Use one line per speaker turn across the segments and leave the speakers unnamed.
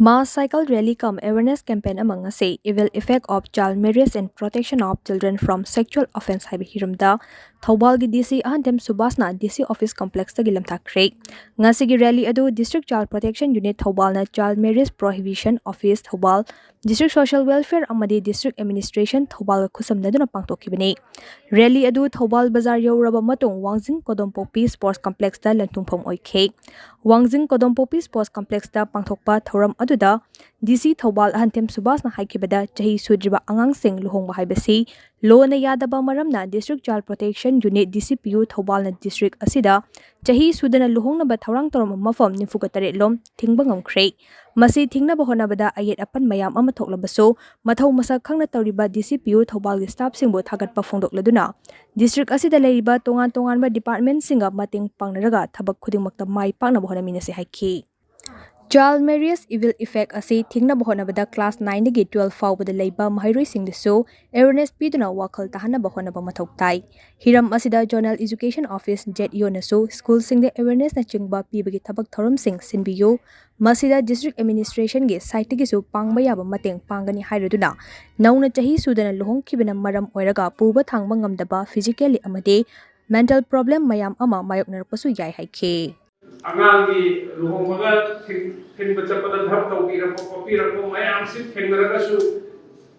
Mass cycle rally cum awareness campaign among us say evil effect of child marriage and protection of children from sexual offense haiba hiramda Thobal gi DC ahandem Subasna DC office complex ta gilam thakre ngasi gi rally adu district child protection unit Thobal na child marriage prohibition office Thobal district social welfare amadi district administration Thobal khusam naduna pangtokibani rally adu Thobal bazar yoraba matung Wangjing Kodompopi sports complex ta lantungphom oikhe Wangjing Kodompopi sports complex ta pangthokpa thoram aduda DC Thobal ahantem Subasna haikibada chahi sudriba angang sing luhongba haibasi lo na yadaba maramna district child protection unit DCPU Thobal na district asida chahi sudana luhongna ba thorang torom mafam nifugatare lom thingba ngamkhre masi thingna ba honabada ayet apan mayam ama thoklabaso mathau masa khangna tawriba DCPU Thobal gi staff singbo thagatpa phongdokladuna district asida leiba tongan tongan ba department singa mating pangnaraga thabak khudingmakta mai pakna ba honamina se haiki Child marriage evil effect ase thingna bahonabada class 9 dagi 12 fawbada leiba mahairoi singdesu awareness piduna wakhal tahana bahona ba mathok tai hiram asida journal education office ZEO nasu school singde awareness na chingba pibagi thabak thoram sing sinbiyo masida district administration ge site gi su pangba yaba mateng pangani hairaduna nauna chahi sudana lohong khibena maram oiraga puba thangba ngamdaba physically amade mental problem mayam ama mayok narpasu yai haike
Angangi luhongbaga thingba chappada dhap tawbirappa kopirappa mayam si thengnaragasu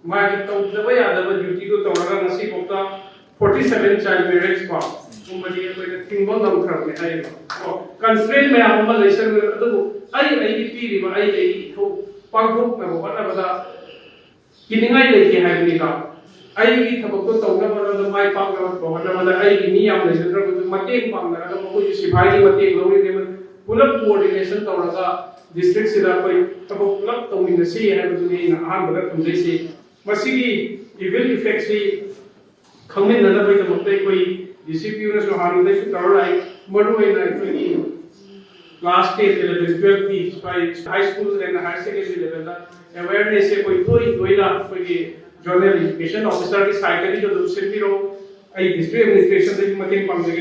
magi tawdaba yadaba duty ko tawraga ngasi bokta 47 child marriage ba umadi akoida thingba ngamkhrabne ai constraint mayam ama lesson adu ai piriba ai tho pangthok na bana bada kiningai leke haibni ka ai gi thabak to tawna bana mai pangna bana bada ai gi ni yam lesson ru mateng pangna ga ko sibai gi mateng lori ne पुलप coordination तौरगा district सिदा कोई तब pull-up तौमिनसी है बदुनी ना आन बगत हमजैसी मसीगी evil effect सी खंगने नदा कोई तमते कोई डीसीपीयू ने सो हानु दे तौराई मडुए ना कोई क्लास 10 11 12 की high school and higher secondary level दा अवेयरनेस से कोई ला कोई जर्नल एजुकेशन ऑफिसर की साइकिल जो दूसरे भी रो आई डिस्ट्रिक्ट एडमिनिस्ट्रेशन से मतें पांगे